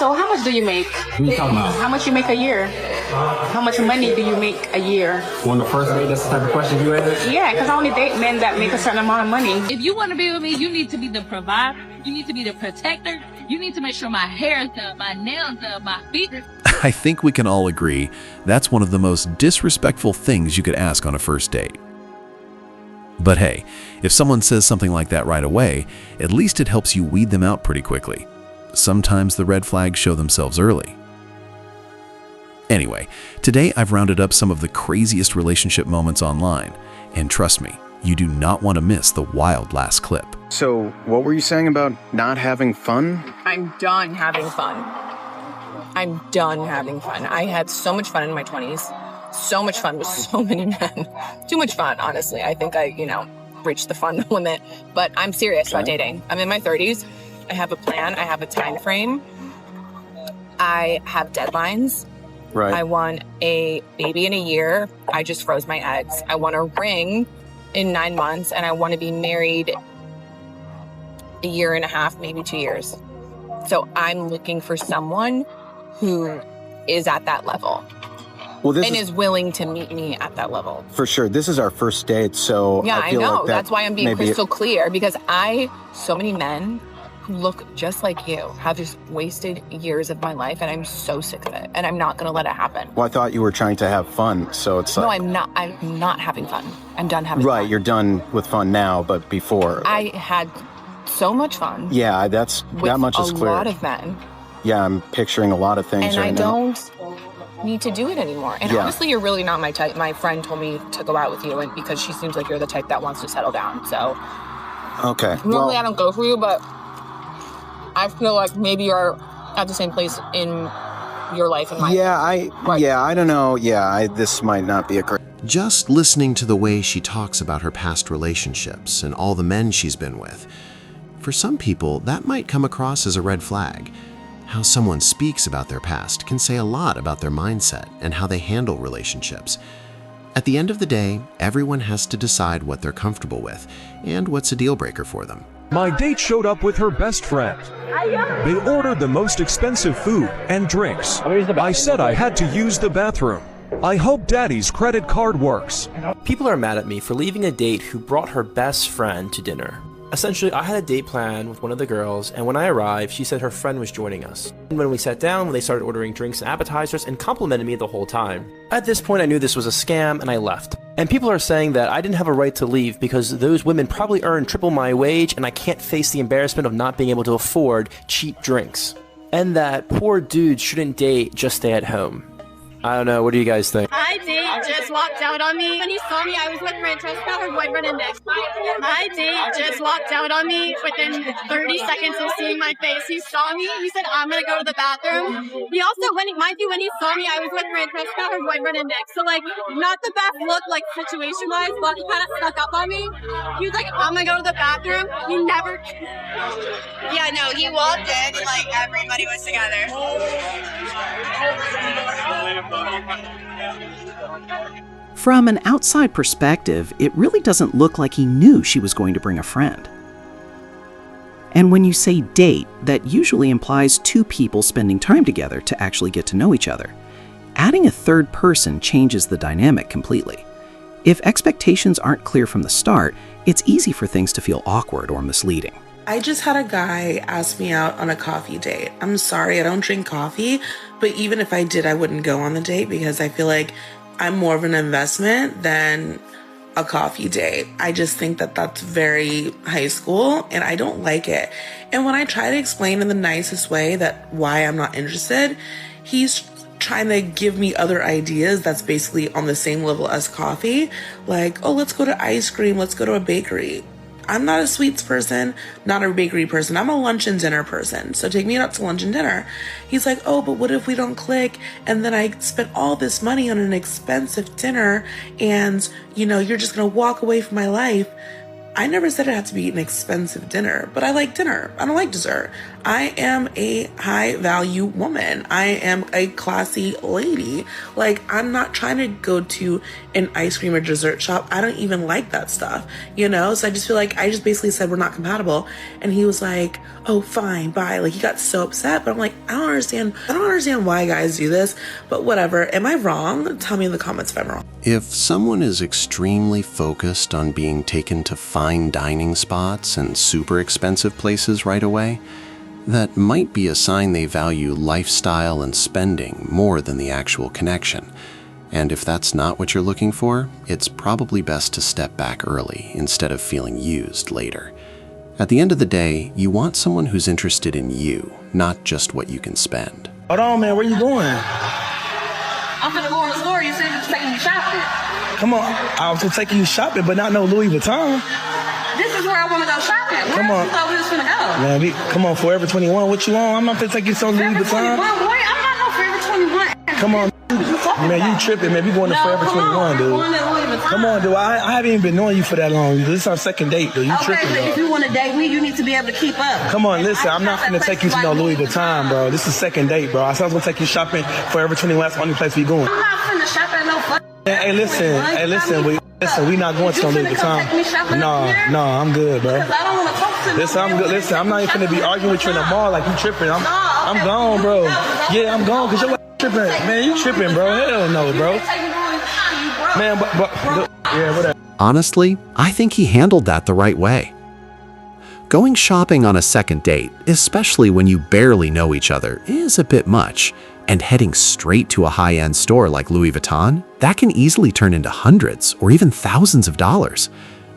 So how much do you make? What are you talking about? How much you make a year? How much money do you make a year? On the first date, that's the type of question you ask? Yeah, because I only date men that make a certain amount of money. If you want to be with me, you need to be the provider. You need to be the protector. You need to make sure my hair is done, my nails done, my feet. I think we can all agree that's one of the most disrespectful things you could ask on a first date. But hey, if someone says something like that right away, at least it helps you weed them out pretty quickly. Sometimes the red flags show themselves early. Anyway, today I've rounded up some of the craziest relationship moments online, and trust me, you do not want to miss the wild last clip. So, what were you saying about not having fun? I'm done having fun. I'm done having fun. I had so much fun in my 20s. So much fun with so many men. Too much fun, honestly. I think I, reached the fun limit. But I'm serious about dating. I'm in my 30s. I have a plan. I have a time frame. I have deadlines. Right. I want a baby in a year. I just froze my eggs. I want a ring in 9 months, and I want to be married a year and a half, maybe 2 years. So I'm looking for someone who is at that level. Well, and is willing to meet me at that level. For sure. This is our first date, so yeah, I feel know. Like that's why I'm being crystal clear, because so many men who look just like you have just wasted years of my life, and I'm so sick of it, and I'm not going to let it happen. Well, I thought you were trying to have fun, so it's like... No, I'm not. I'm not having fun. I'm done having fun. Right, you're done with fun now, but before... I had so much fun. Yeah, that much is clear. With a lot of men. Yeah, I'm picturing a lot of things right now. And I don't need to do it anymore. And honestly, you're really not my type. My friend told me to go out with you, and because she seems like you're the type that wants to settle down. So okay. Normally I don't go for you, but I feel like maybe you're at the same place in your life and my life. I don't know. This might not be a great... Just listening to the way she talks about her past relationships and all the men she's been with, for some people that might come across as a red flag. How someone speaks about their past can say a lot about their mindset and how they handle relationships. At the end of the day, everyone has to decide what they're comfortable with and what's a deal breaker for them. My date showed up with her best friend. They ordered the most expensive food and drinks. I said I had to use the bathroom. I hope Daddy's credit card works. People are mad at me for leaving a date who brought her best friend to dinner. Essentially, I had a date plan with one of the girls, and when I arrived, she said her friend was joining us. And when we sat down, they started ordering drinks and appetizers and complimented me the whole time. At this point, I knew this was a scam, and I left. And people are saying that I didn't have a right to leave because those women probably earn triple my wage, and I can't face the embarrassment of not being able to afford cheap drinks. And that poor dudes shouldn't date, just stay at home. I don't know, what do you guys think? My date just walked out on me. When he saw me, I was with Francesca, her boyfriend, and Nick. My date just walked out on me within 30 seconds of seeing my face. He saw me, he said, I'm gonna go to the bathroom. He also, when he saw me, I was with Francesca, her boyfriend, and Nick. So, not the best look, situation-wise, but he kind of snuck up on me. He was like, I'm gonna go to the bathroom. He never... Yeah, no, he walked in, everybody was together. From an outside perspective, it really doesn't look like he knew she was going to bring a friend. And when you say date, that usually implies two people spending time together to actually get to know each other. Adding a third person changes the dynamic completely. If expectations aren't clear from the start, it's easy for things to feel awkward or misleading. I just had a guy ask me out on a coffee date. I'm sorry, I don't drink coffee, but even if I did, I wouldn't go on the date because I feel like I'm more of an investment than a coffee date. I just think that that's very high school and I don't like it. And when I try to explain in the nicest way that why I'm not interested, he's trying to give me other ideas that's basically on the same level as coffee. Like, oh, let's go to ice cream, let's go to a bakery. I'm not a sweets person, not a bakery person. I'm a lunch and dinner person. So take me out to lunch and dinner. He's like, oh, but what if we don't click? And then I spent all this money on an expensive dinner and, you're just going to walk away from my life. I never said it had to be an expensive dinner, but I like dinner. I don't like dessert. I am a high value woman. I am a classy lady. Like, I'm not trying to go to an ice cream or dessert shop. I don't even like that stuff, you know? So I just feel like I just basically said we're not compatible. And he was like, oh, fine, bye. Like, he got so upset. But I'm like, I don't understand why guys do this, but whatever. Am I wrong? Tell me in the comments if I'm wrong. If someone is extremely focused on being taken to fine dining spots and super expensive places right away, that might be a sign they value lifestyle and spending more than the actual connection. And if that's not what you're looking for, it's probably best to step back early instead of feeling used later. At the end of the day, you want someone who's interested in you, not just what you can spend. Hold on, man, where you going? I'm gonna go in the store. You said you was taking me shopping. Come on, I was taking you shopping, but not no Louis Vuitton. This is where I want to go shopping. Where Come on. you thought we was gonna go? Man, come on, Forever 21, what you on? I'm not gonna take you to Louis Forever Vuitton. 21, boy, I'm not no Forever 21. Come on, man, you tripping, man. We going to Forever 21, dude. Come on, dude. I haven't even been knowing you for that long. This is our second date, dude. You tripping, but bro. if you want to date me, you need to be able to keep up. Come on, listen. I'm not gonna take you to no Louis Vuitton, bro. This is second date, bro. I said I was gonna take you shopping Forever 21. That's the only place we going. I'm not finna shop at no fucking. Hey, listen. We not going to no Louis Vuitton. No, I'm good, bro. I don't want to talk to Listen, I'm good. Listen, I'm not even gonna be arguing with you in the mall like you tripping. I'm gone, bro. Yeah, I'm gone because you're tripping. Man, you tripping, bro. Hell no, bro. Man, yeah, whatever. Honestly, I think he handled that the right way. Going shopping on a second date, especially when you barely know each other, is a bit much. And heading straight to a high-end store like Louis Vuitton, that can easily turn into hundreds or even thousands of dollars.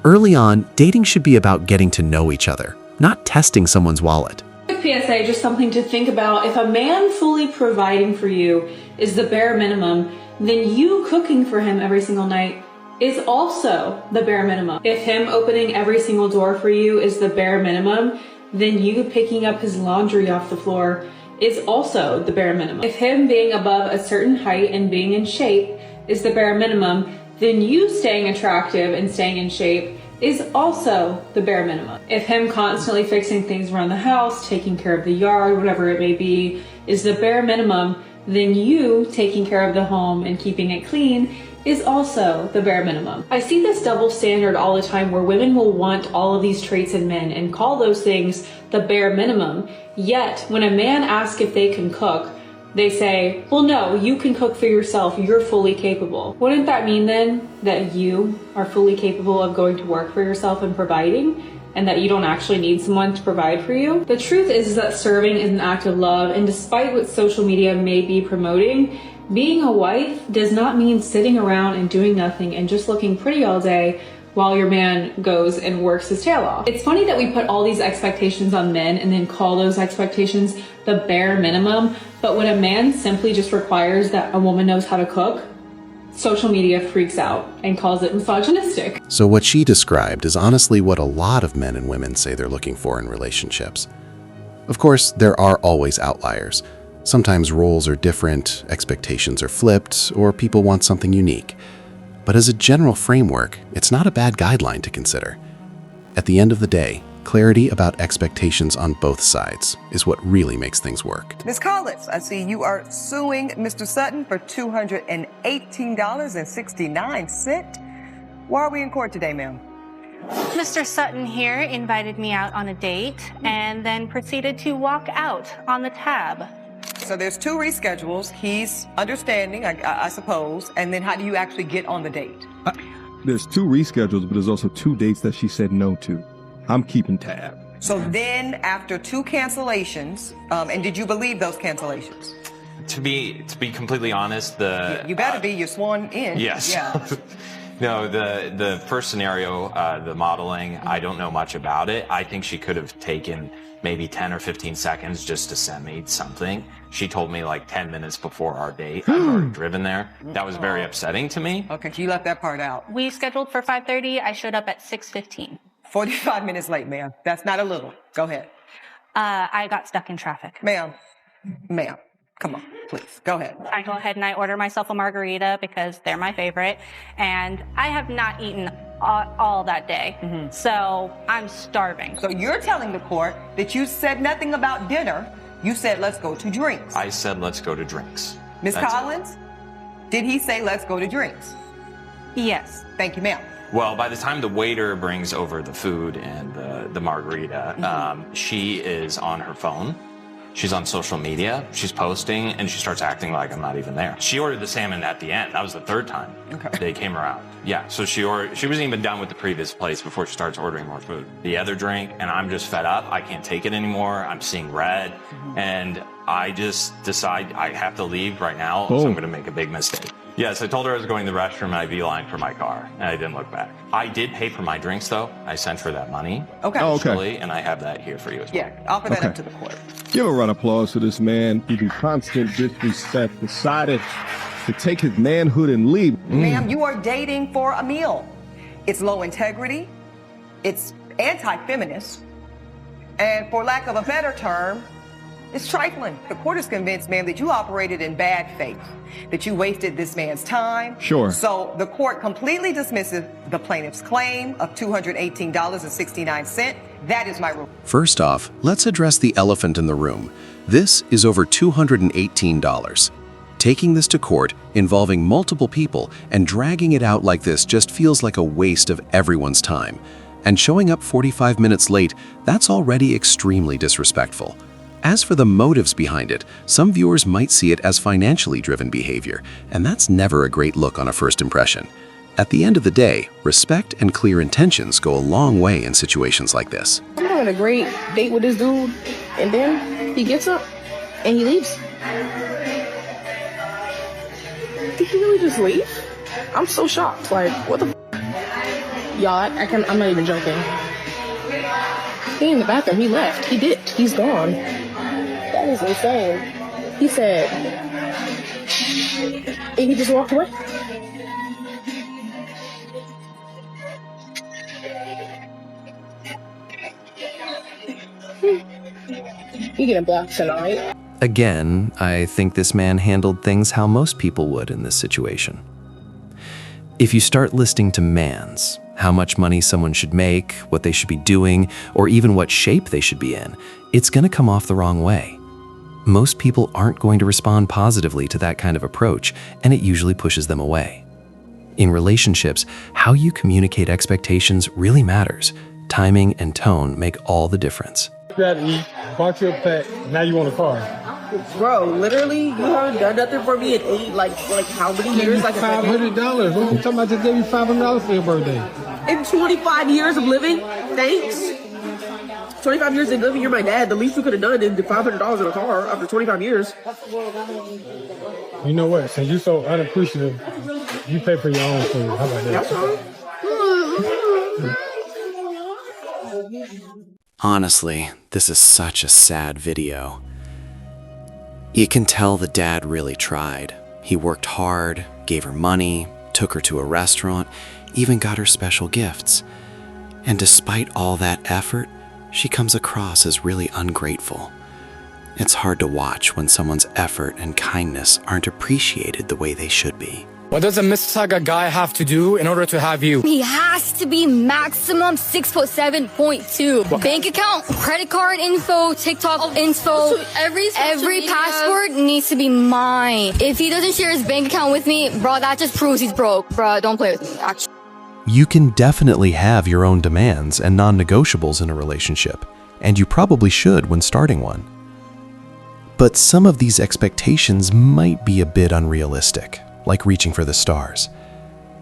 Early on, dating should be about getting to know each other, not testing someone's wallet. PSA, just something to think about. If a man fully providing for you is the bare minimum, then you cooking for him every single night is also the bare minimum. If him opening every single door for you is the bare minimum, then you picking up his laundry off the floor is also the bare minimum. If him being above a certain height and being in shape is the bare minimum, then you staying attractive and staying in shape is also the bare minimum. If him constantly fixing things around the house, taking care of the yard, whatever it may be, is the bare minimum, then you taking care of the home and keeping it clean is also the bare minimum. I see this double standard all the time where women will want all of these traits in men and call those things the bare minimum. Yet, when a man asks if they can cook, they say, well, no, you can cook for yourself. You're fully capable. Wouldn't that mean then that you are fully capable of going to work for yourself and providing, and that you don't actually need someone to provide for you? The truth is that serving is an act of love, and despite what social media may be promoting, being a wife does not mean sitting around and doing nothing and just looking pretty all day while your man goes and works his tail off. It's funny that we put all these expectations on men and then call those expectations the bare minimum, but when a man simply just requires that a woman knows how to cook, social media freaks out and calls it misogynistic. So what she described is honestly what a lot of men and women say they're looking for in relationships. Of course, there are always outliers. Sometimes roles are different, expectations are flipped, or people want something unique. But as a general framework, it's not a bad guideline to consider. At the end of the day, clarity about expectations on both sides is what really makes things work. Ms. Collins, I see you are suing Mr. Sutton for $218.69. Why are we in court today, ma'am? Mr. Sutton here invited me out on a date and then proceeded to walk out on the tab. So there's 2 reschedules. He's understanding, I suppose. And then how do you actually get on the date? There's 2 reschedules, but there's also 2 dates that she said no to. I'm keeping tab. So then after 2 cancellations, and did you believe those cancellations? To be completely honest, You better be, you're sworn in. Yes. Yeah. No, the first scenario, the modeling, I don't know much about it. I think she could have taken maybe 10 or 15 seconds just to send me something. She told me like 10 minutes before our date. I've already driven there. That was very upsetting to me. Okay, you left that part out. We scheduled for 5:30. I showed up at 6:15. 45 minutes late, ma'am. That's not a little. Go ahead. I got stuck in traffic. Ma'am, come on, please, go ahead. I go ahead and I order myself a margarita because they're my favorite. And I have not eaten all that day. So I'm starving. So you're telling the court that you said nothing about dinner. You said, let's go to drinks. I said, let's go to drinks. Ms. That's it. Collins, did he say, let's go to drinks? Yes. Thank you, ma'am. Well, by the time the waiter brings over the food and the margarita, she is on her phone. She's on social media, she's posting, and she starts acting like I'm not even there. She ordered the salmon at the end. That was the third time they came around. Yeah, so she wasn't even done with the previous place before she starts ordering more food. The other drink, and I'm just fed up. I can't take it anymore. I'm seeing red, and I just decide I have to leave right now, so I'm going to make a big mistake. Yes, I told her I was going to the restroom, and I beelined for my car, and I didn't look back. I did pay for my drinks, though. I sent her that money. Okay. Actually, and I have that here for you as well. Yeah, offer that up to the court. Give a round of applause to this man who, through constant disrespect, decided to take his manhood and leave. Ma'am, you are dating for a meal. It's low integrity. It's anti-feminist. And for lack of a better term, it's trifling. The court is convinced, ma'am, that you operated in bad faith, that you wasted this man's time. Sure. So the court completely dismisses the plaintiff's claim of $218.69. That is my rule. First off, let's address the elephant in the room. This is over $218. Taking this to court, involving multiple people, and dragging it out like this just feels like a waste of everyone's time. And showing up 45 minutes late, that's already extremely disrespectful. As for the motives behind it, some viewers might see it as financially driven behavior, and that's never a great look on a first impression. At the end of the day, respect and clear intentions go a long way in situations like this. I'm having a great date with this dude, and then he gets up and he leaves. Did he really just leave? I'm so shocked. Like, what the f? Y'all, I'm not even joking. He in the bathroom, he left. He dipped. He's gone. That is insane. He said, and he just walked away. You getting blocked tonight? Again, I think this man handled things how most people would in this situation. If you start listing demands, how much money someone should make, what they should be doing, or even what shape they should be in, it's going to come off the wrong way. Most people aren't going to respond positively to that kind of approach, and it usually pushes them away. In relationships, how you communicate expectations really matters. Timing and tone make all the difference. You had to eat, bought you a pet, now you want a car. Bro, literally, you haven't done nothing for me in like how many years? Like $500. What you talking about? I just gave you $500 for your birthday. In 25 years of living, thanks. 25 years of living, you're my dad. The least we could have done is the $500 in a car after 25 years. You know what? Since you're so unappreciative, you pay for your own food. How about that? That's all. Honestly, this is such a sad video. You can tell the dad really tried. He worked hard, gave her money, took her to a restaurant, even got her special gifts. And despite all that effort, she comes across as really ungrateful. It's hard to watch when someone's effort and kindness aren't appreciated the way they should be. What does a Mississauga guy have to do in order to have you? He has to be maximum 6'7.2. What? Bank account, credit card info, TikTok info. Every password needs to be mine. If he doesn't share his bank account with me, bro, that just proves he's broke. Bro, don't play with me, actually. You can definitely have your own demands and non-negotiables in a relationship, and you probably should when starting one. But some of these expectations might be a bit unrealistic, like reaching for the stars.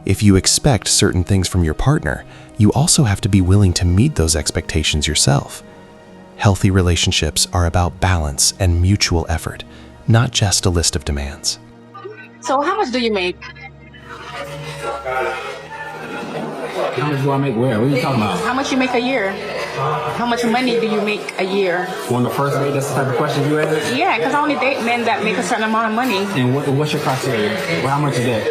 If you expect certain things from your partner, you also have to be willing to meet those expectations yourself. Healthy relationships are about balance and mutual effort, not just a list of demands. So how much do you make? How much do I make where? What are you talking about? How much you make a year? How much money do you make a year? On the first date, that's the type of question you ask? Yeah, because I only date men that make a certain amount of money. And what's your criteria? Well, how much is that?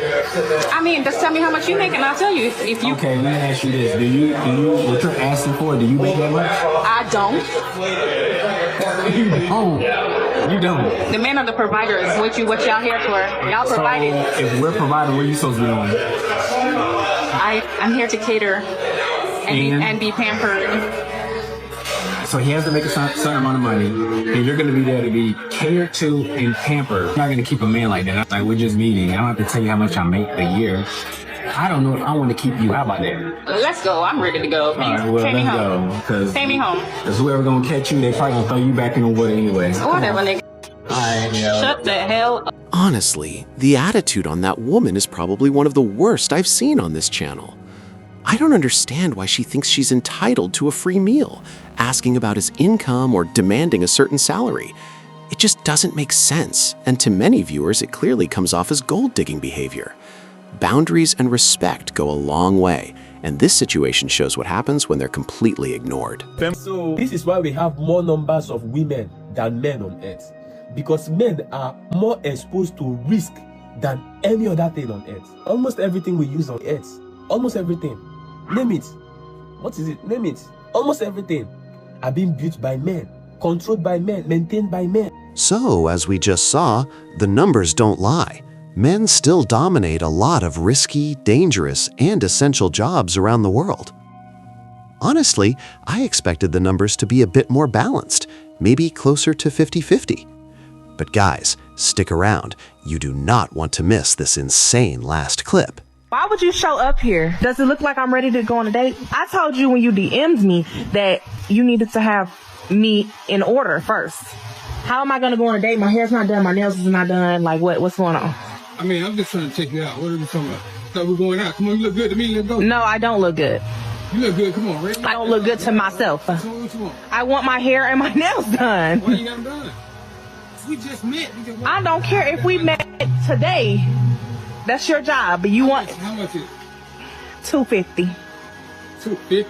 I mean, just tell me how much you make and I'll tell you if you... Okay, let me ask you this. Do you what you're asking for, do you make that much? I don't. You don't? The men are the providers. What y'all here for? Y'all providing. So if we're providing, what are you supposed to be doing? I'm here to cater and be pampered. So he has to make a certain amount of money, and you're going to be there to be catered to and pampered. I'm not going to keep a man like that. Like, we're just meeting. I don't have to tell you how much I make a year. I don't know if I want to keep you. How about that? Let's go. I'm ready to go. All right, well, Take me let's home. go. Take me home. Because whoever going to catch you, they probably going to throw you back in the water anyway. Whatever, nigga. All right, yeah. Shut the hell up. Honestly, the attitude on that woman is probably one of the worst I've seen on this channel. I don't understand why she thinks she's entitled to a free meal, asking about his income or demanding a certain salary. It just doesn't make sense, and to many viewers it clearly comes off as gold-digging behavior. Boundaries and respect go a long way, and this situation shows what happens when they're completely ignored. So this is why we have more numbers of women than men on earth. Because men are more exposed to risk than any other thing on earth. Almost everything we use on earth, almost everything, name it. What is it? Name it. Almost everything are being built by men, controlled by men, maintained by men. So, as we just saw, the numbers don't lie. Men still dominate a lot of risky, dangerous, and essential jobs around the world. Honestly, I expected the numbers to be a bit more balanced, maybe closer to 50-50. But guys, stick around. You do not want to miss this insane last clip. Why would you show up here? Does it look like I'm ready to go on a date? I told you when you DM'd me that you needed to have me in order first. How am I going to go on a date? My hair's not done, my nails is not done. Like, what's going on? I mean, I'm just trying to take you out. What are we talking about? Thought we're going out. Come on, you look good to me. Let's go. No, I don't look good. You look good. Come on, Ray. I don't look good to myself. So what you want? I want my hair and my nails done. Why you got them done? We just met. I don't care if we met today. That's your job, but you want... How much is it? $250. $250?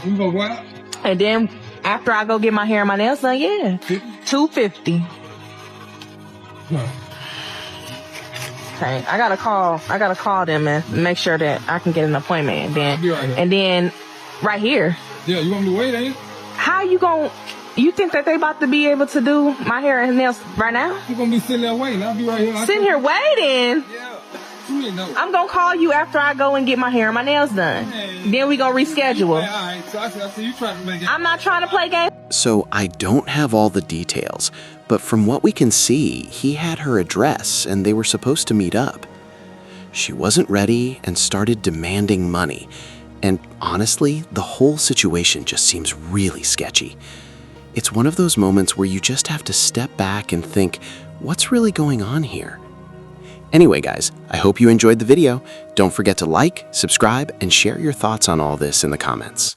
You gonna go out? And then after I go get my hair and my nails done, yeah. $250. No. Okay, I gotta call them and make sure that I can get an appointment. And then right here. Yeah, you want me to wait, ain't you? How you think that they about to be able to do my hair and nails right now? You're gonna be sitting there waiting. I'll be right here. Sitting here waiting? Yeah. You didn't know. I'm gonna call you after I go and get my hair and my nails done. Then we gonna reschedule. All right, so I see you trying to play games. I'm not trying to play games. So I don't have all the details, but from what we can see, he had her address and they were supposed to meet up. She wasn't ready and started demanding money. And honestly, the whole situation just seems really sketchy. It's one of those moments where you just have to step back and think, what's really going on here? Anyway, guys, I hope you enjoyed the video. Don't forget to like, subscribe, and share your thoughts on all this in the comments.